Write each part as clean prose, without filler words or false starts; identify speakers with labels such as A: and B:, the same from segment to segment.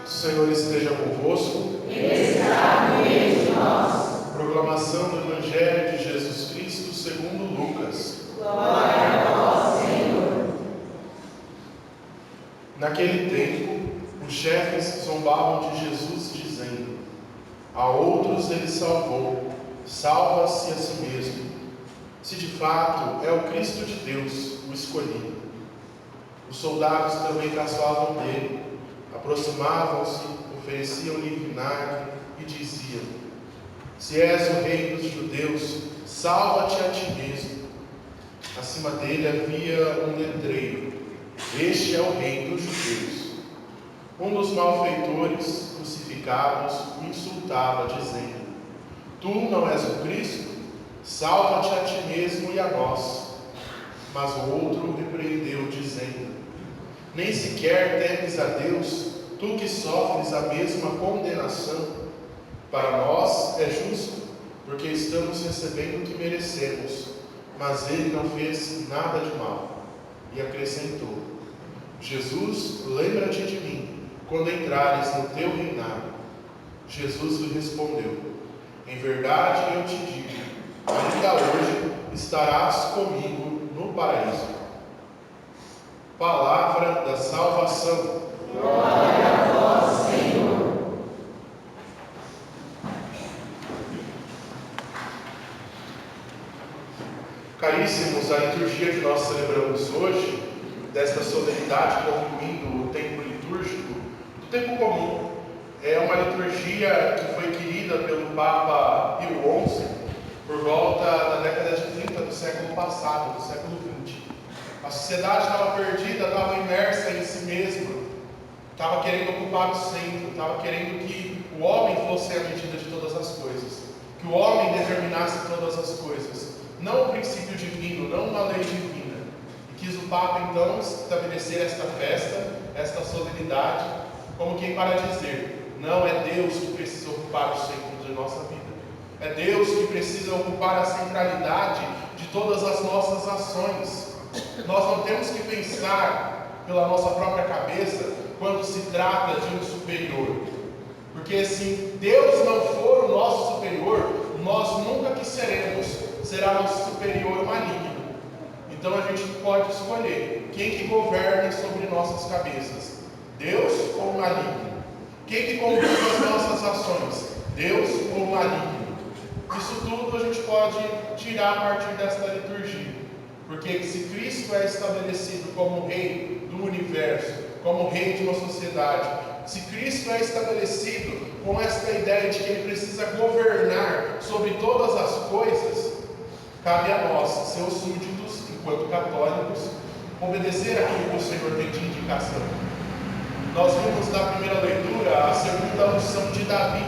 A: O Senhor esteja convosco.
B: Ele está no meio de nós.
A: Proclamação do Evangelho de Jesus Cristo segundo Lucas.
B: Glória a vós, Senhor.
A: Naquele tempo, os chefes zombavam de Jesus, dizendo: a outros ele salvou, salva-se a si mesmo, se de fato é o Cristo de Deus, o escolhido. Os soldados também caçoavam dele, aproximavam-se, ofereciam-lhe vinagre e diziam: se és o rei dos judeus, salva-te a ti mesmo. Acima dele havia um letreiro: este é o rei dos judeus. Um dos malfeitores crucificados o insultava, dizendo: tu não és o Cristo? Salva-te a ti mesmo e a nós. Mas o outro repreendeu, dizendo: nem sequer temes a Deus, tu que sofres a mesma condenação? Para nós é justo, porque estamos recebendo o que merecemos. Mas ele não fez nada de mal. E acrescentou: Jesus, lembra-te de mim, quando entrares no teu reinado. Jesus lhe respondeu: em verdade eu te digo, ainda hoje estarás comigo no paraíso. Palavra da salvação.
B: Glória a vós, Senhor.
A: Caríssimos, a liturgia que nós celebramos hoje, desta solenidade concluindo o tempo litúrgico, do tempo comum, é uma liturgia que foi querida pelo Papa Pio XI por volta da década de 30 do século passado, do século XX. A sociedade estava perdida, estava imersa em si mesma, estava querendo ocupar o centro, estava querendo que o homem fosse a medida de todas as coisas, que o homem determinasse todas as coisas, não o princípio divino, não uma lei divina. E quis o Papa então estabelecer esta festa, esta solenidade, como quem para dizer: não é Deus que precisa ocupar o centro de nossa vida, é Deus que precisa ocupar a centralidade de todas as nossas ações. Nós não temos que pensar pela nossa própria cabeça quando se trata de um superior, porque se Deus não for o nosso superior, nós nunca que será nosso superior maligno. Então a gente pode escolher quem que governa sobre nossas cabeças: Deus ou o maligno? Quem que conduz as nossas ações? Deus ou o maligno? Isso tudo a gente pode tirar a partir desta liturgia, porque se Cristo é estabelecido como rei do universo, como rei de uma sociedade, se Cristo é estabelecido com esta ideia de que Ele precisa governar sobre todas as coisas, cabe a nós, seus súditos, enquanto católicos, obedecer aquilo que o Senhor tem de indicação. Nós vimos na primeira leitura a segunda unção de Davi.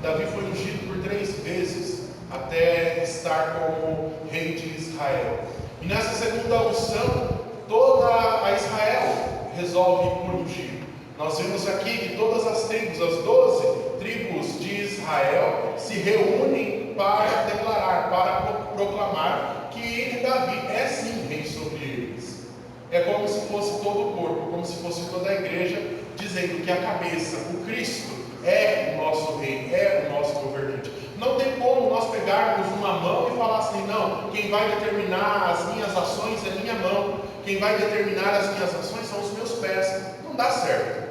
A: Davi foi ungido por 3 vezes até estar como rei de Israel. E nessa segunda unção, toda a Israel resolve por ungir. Nós vemos aqui que todas as tribos, as 12 tribos de Israel, se reúnem para declarar, para proclamar que ele, Davi, é sim rei sobre eles. É como se fosse todo o corpo, como se fosse toda a igreja, dizendo que a cabeça, o Cristo, é o nosso rei, é o nosso governante. Não tem como nós pegarmos uma mão e falar assim: não, quem vai determinar as minhas ações é minha mão, quem vai determinar as minhas ações são os meus pés. Não dá certo.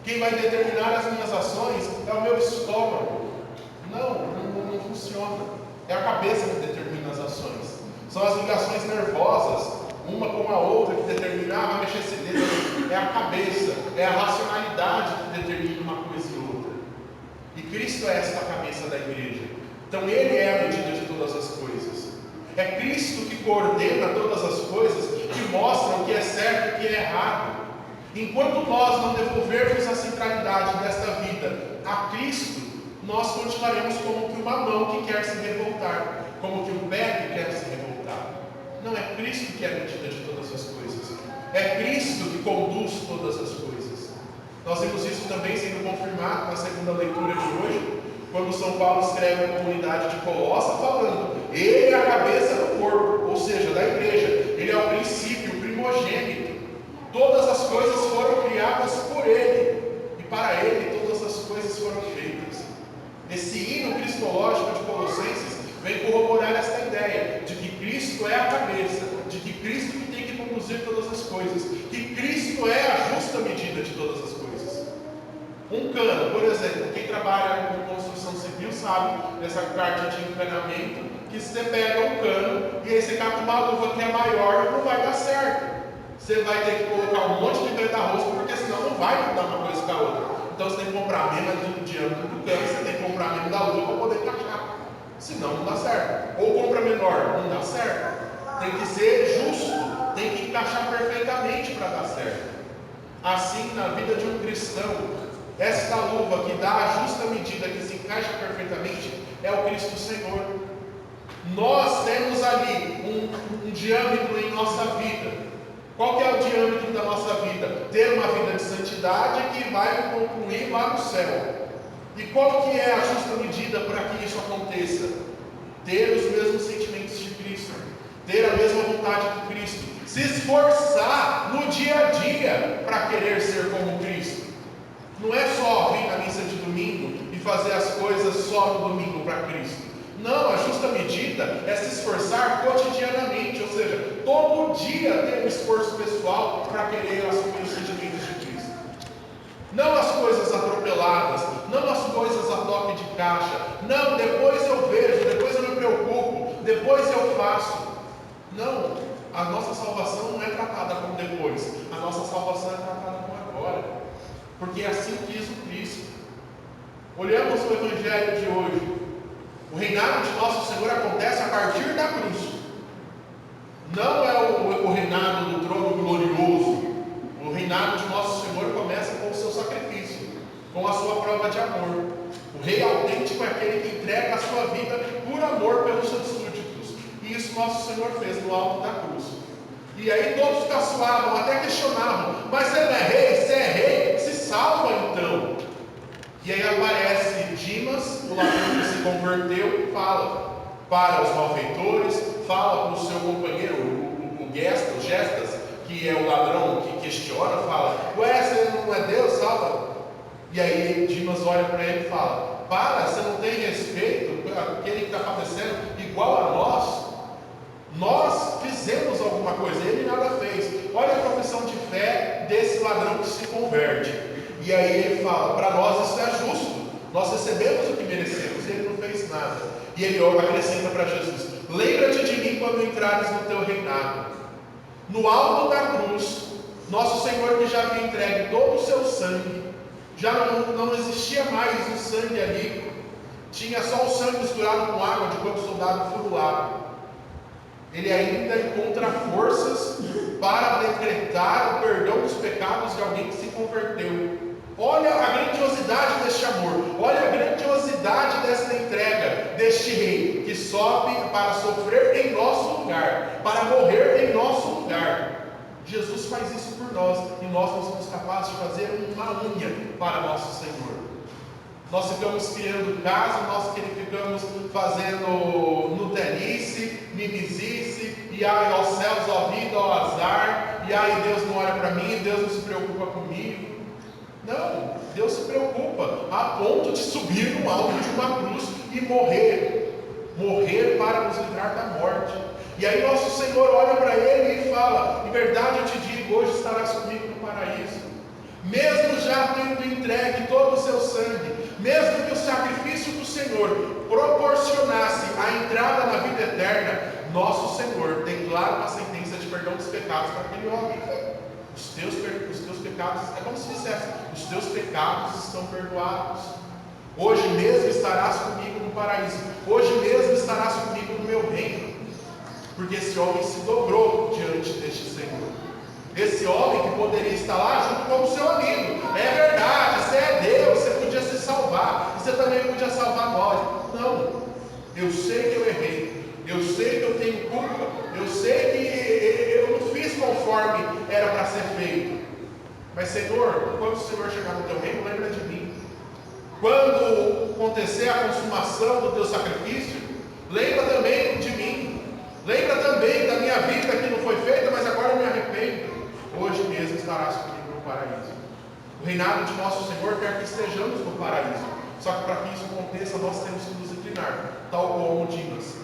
A: Quem vai determinar as minhas ações é o meu estômago. Não funciona. É a cabeça que determina as ações. São as ligações nervosas, uma com a outra, que determina: vai mexer esse dedo. É a cabeça, é a racionalidade que determina uma coisa e outra. E Cristo é esta cabeça da igreja. Então Ele é a medida de todas as coisas. É Cristo que coordena todas as coisas, que mostra o que é certo e o que é errado. Enquanto nós não devolvermos a centralidade desta vida a Cristo, nós continuaremos como que uma mão que quer se revoltar, como que um pé que quer se revoltar. Não é Cristo que é a medida de todas as coisas. É Cristo que conduz todas as coisas. Nós vemos isso também sendo confirmado na segunda leitura de hoje, quando São Paulo escreve à comunidade de Colossos falando: Ele é a cabeça do corpo, ou seja, da igreja. Ele é o princípio, o primogênito. Todas as coisas foram criadas por Ele, e para Ele coisas, que Cristo é a justa medida de todas as coisas. Um cano, por exemplo, quem trabalha com construção civil sabe dessa parte de encanamento, que você pega um cano e aí você cata uma luva que é maior, não vai dar certo. Você vai ter que colocar um monte de guarda-rosto, porque senão não vai mudar uma coisa com a outra. Então você tem que comprar menos do diâmetro do cano, você tem que comprar menos da luva para poder encaixar. Senão não dá certo. Ou compra menor, não dá certo. Tem que ser justo, tem que encaixar perfeitamente para dar certo. Assim, na vida de um cristão, esta luva que dá a justa medida, que se encaixa perfeitamente, é o Cristo Senhor. Nós temos ali um diâmetro em nossa vida. Qual que é o diâmetro da nossa vida? Ter uma vida de santidade que vai concluir lá no céu. E qual que é a justa medida para que isso aconteça? Ter os mesmos sentimentos de Cristo, ter a mesma vontade de Cristo, se esforçar no dia a dia para querer ser como Cristo. Não é só vir na missa de domingo e fazer as coisas só no domingo para Cristo. Não, a justa medida é se esforçar cotidianamente, ou seja, todo dia ter um esforço pessoal para querer assumir os sentimentos de Cristo. Não as coisas atropeladas, não as coisas a toque de caixa, não, depois eu vejo, depois eu me preocupo, depois eu faço. Não, a nossa salvação não é tratada como depois, a nossa salvação é tratada como agora, porque é assim quis o Cristo. Olhamos o Evangelho de hoje. O reinado de nosso Senhor acontece a partir da cruz. Não é o reinado do trono glorioso. O reinado de nosso Senhor começa com o seu sacrifício, com a sua prova de amor. O rei autêntico é aquele que entrega a sua vida por amor pelos seus súditos. E isso nosso Senhor fez no alto da cruz. E aí todos caçoavam, até questionavam: mas você não é rei? Se é rei, se salva então. E aí aparece Dimas, o ladrão que se converteu, fala para os malfeitores, fala para o seu companheiro, o Gestas, que é o ladrão que questiona, fala: ué, você não é Deus, salva. E aí Dimas olha para ele e fala: para, você não tem respeito por aquele que está padecendo igual a nós? Nós fizemos alguma coisa, ele nada fez. Olha a profissão de fé desse ladrão que se converte. E aí ele fala: para nós isso é justo, nós recebemos o que merecemos, e ele não fez nada. E ele acrescenta para Jesus: lembra-te de mim quando entrares no teu reinado. No alto da cruz, nosso Senhor, que já havia entregue todo o seu sangue, já não existia mais o sangue ali, tinha só o sangue misturado com água de quando o soldado furulava. Ele ainda encontra forças para decretar o perdão dos pecados de alguém que se converteu. Olha a grandiosidade deste amor, olha a grandiosidade desta entrega deste rei que sobe para sofrer em nosso lugar, para morrer em nosso lugar. Jesus faz isso por nós e nós não somos capazes de fazer uma unha para nosso Senhor. Nós ficamos criando caso, nós ficamos fazendo nutelice, mimizice, e ai, aos céus, ó vida, ó azar, e ai, Deus não olha para mim, Deus não se preocupa comigo. Não, Deus se preocupa a ponto de subir no alto de uma cruz e morrer para nos livrar da morte. E aí nosso Senhor olha para ele e fala: em verdade eu te digo, hoje estarás comigo no paraíso. Mesmo já tendo entregue todo o seu sangue, mesmo que o sacrifício do Senhor proporcionasse a entrada na vida eterna, nosso Senhor declara uma sentença de perdão dos pecados para aquele homem. Os teus pecados, é como se dissesse: os teus pecados estão perdoados. Hoje mesmo estarás comigo no paraíso. Hoje mesmo estarás comigo no meu reino. Porque esse homem se dobrou diante deste Senhor. Esse homem que poderia estar lá junto com o seu amigo. É verdade, você é Deus, você podia se salvar. Você também podia salvar nós. Não, eu sei que eu errei. Eu sei que eu tenho culpa. Eu sei que eu não fiz conforme era para ser feito. Mas Senhor, quando o Senhor chegar no teu reino, lembra de mim. Quando acontecer a consumação do teu sacrifício, lembra também de mim. Lembra também da minha vida que não foi feita, mas agora eu me arrependo. Hoje mesmo estarás comigo no paraíso. O reinado de nosso Senhor quer que estejamos no paraíso. Só que para que isso aconteça, nós temos que nos inclinar, tal como Dimas.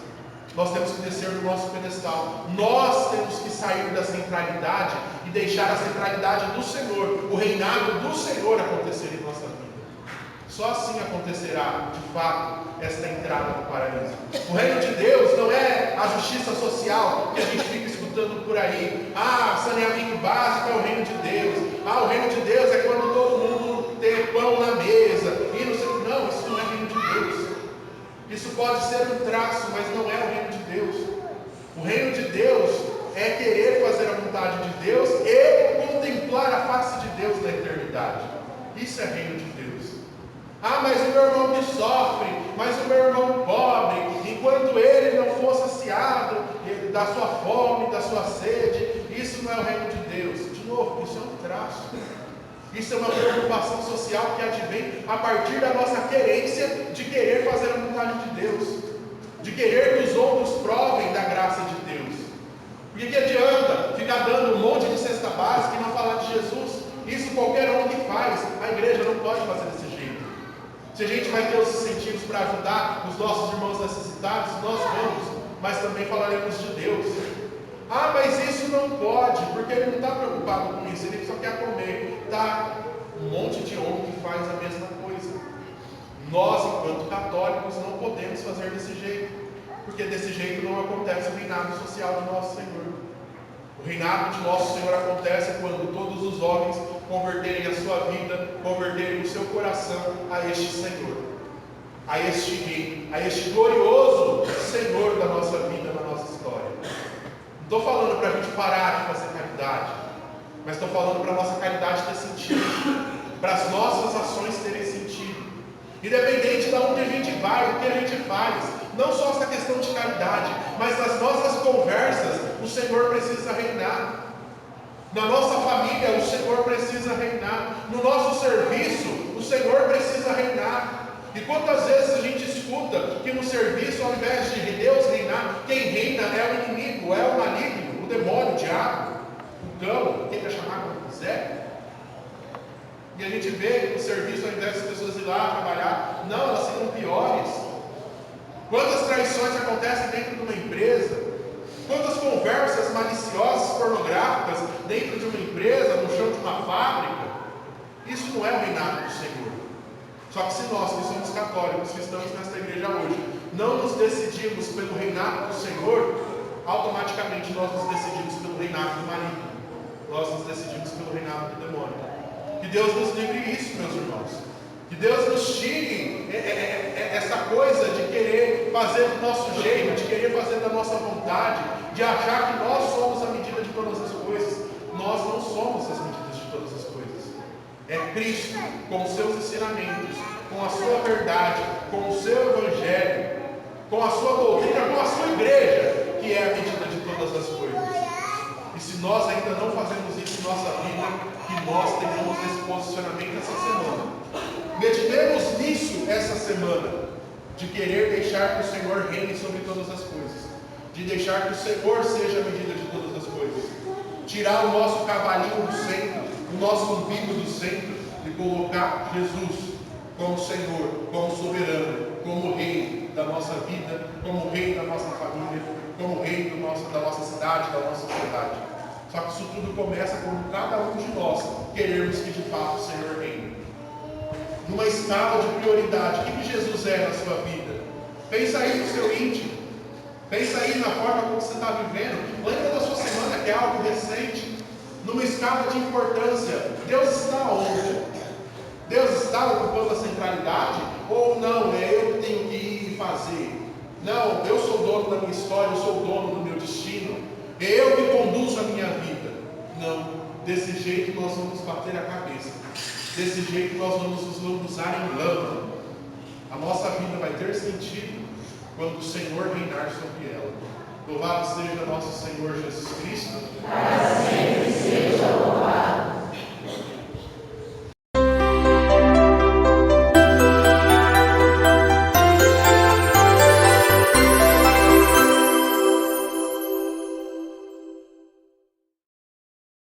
A: Nós temos que descer do nosso pedestal. Nós temos que sair da centralidade e deixar a centralidade do Senhor, o reinado do Senhor acontecer em nossa vida. Só assim acontecerá, de fato, esta entrada no paraíso. O reino de Deus não é a justiça social que a gente fica escutando por aí. Saneamento básico é o reino de Deus. O reino de Deus é quando todo mundo tem pão na mesa. E não sei. Não, isso não é reino de Deus. Isso pode ser um traço, mas não é o reino de Deus. O reino de Deus é querer fazer a vontade de Deus e contemplar a face de Deus na eternidade. Isso é reino de Deus. Mas o meu irmão que sofre, mas o meu irmão pobre, enquanto ele não for saciado da sua fome, da sua sede, isso não é o reino de Deus. De novo, isso é um traço. Isso é uma preocupação social que advém a partir da nossa querência de querer fazer a vontade de Deus, de querer que os outros provem da graça de Deus. Porque que adianta ficar dando um monte de cesta básica e não falar de Jesus? Isso qualquer um que faz. A igreja não pode fazer desse jeito. Se a gente vai ter os incentivos para ajudar os nossos irmãos necessitados, nós vamos, mas também falaremos de Deus. Mas isso não pode, porque ele não está preocupado com isso, ele só quer comer. Tá um monte de homem que faz a mesma coisa. Nós, enquanto católicos, não podemos fazer desse jeito, porque desse jeito não acontece o reinado social de nosso Senhor. O reinado de nosso Senhor acontece quando todos os homens converterem a sua vida, converterem o seu coração a este Senhor, a este Rei, a este glorioso Senhor da nossa vida, da nossa história. Não estou falando para a gente parar de fazer caridade, mas estou falando para a nossa caridade ter sentido, para as nossas ações terem sentido, independente de onde a gente vai, do que a gente faz. Não só essa questão de caridade, mas nas nossas conversas, o Senhor precisa reinar. Na nossa família, o Senhor precisa reinar. No nosso serviço, o Senhor precisa reinar. E quantas vezes a gente escuta que no serviço, ao invés de Deus reinar, quem reina é o inimigo, é o maligno, o demônio, o diabo, o cão, quem quer chamar como quiser. E a gente vê que no serviço, ao invés das pessoas ir lá trabalhar, não, elas ficam piores. Quantas traições acontecem dentro de uma empresa? Quantas conversas maliciosas, pornográficas dentro de uma empresa, no chão de uma fábrica? Isso não é o reinado do Senhor. Só que se nós, que somos católicos, que estamos nesta igreja hoje, não nos decidimos pelo reinado do Senhor, automaticamente nós nos decidimos pelo reinado do maligno. Nós nos decidimos pelo reinado do demônio. Que Deus nos livre isso, meus irmãos. Que Deus nos tire essa coisa de querer fazer do nosso jeito, de querer fazer da nossa vontade, de achar que nós somos a medida de todas as coisas. Nós não somos as medidas de todas as coisas. É Cristo, com os seus ensinamentos, com a sua verdade, com o seu evangelho, com a sua doutrina, com a sua igreja, que é a medida de todas as coisas. E se nós ainda não fazemos isso em nossa vida, que nós tenhamos esse posicionamento essa semana. Meditemos nisso essa semana, de querer deixar que o Senhor reine sobre todas as coisas, de deixar que o Senhor seja a medida de todas as coisas, tirar o nosso cavalinho do centro, o nosso umbigo do centro e colocar Jesus como Senhor, como soberano, como Rei da nossa vida, como Rei da nossa família, como Rei da nossa cidade, da nossa sociedade. Só que isso tudo começa quando cada um de nós queremos que de fato o Senhor reine. Numa escala de prioridade, o que Jesus é na sua vida? Pensa aí no seu íntimo. Pensa aí na forma como você está vivendo. Lembra da sua semana, que é algo recente. Numa escala de importância, Deus está onde? Deus está ocupando a centralidade? Ou não, é eu que tenho que ir e fazer? Não, eu sou dono da minha história, eu sou dono do meu destino. É eu que conduzo a minha vida. Não, desse jeito nós vamos bater a cabeça. Desse jeito nós vamos nos lambuzar em lama. A nossa vida vai ter sentido quando o Senhor reinar sobre ela. Louvado seja nosso Senhor Jesus Cristo.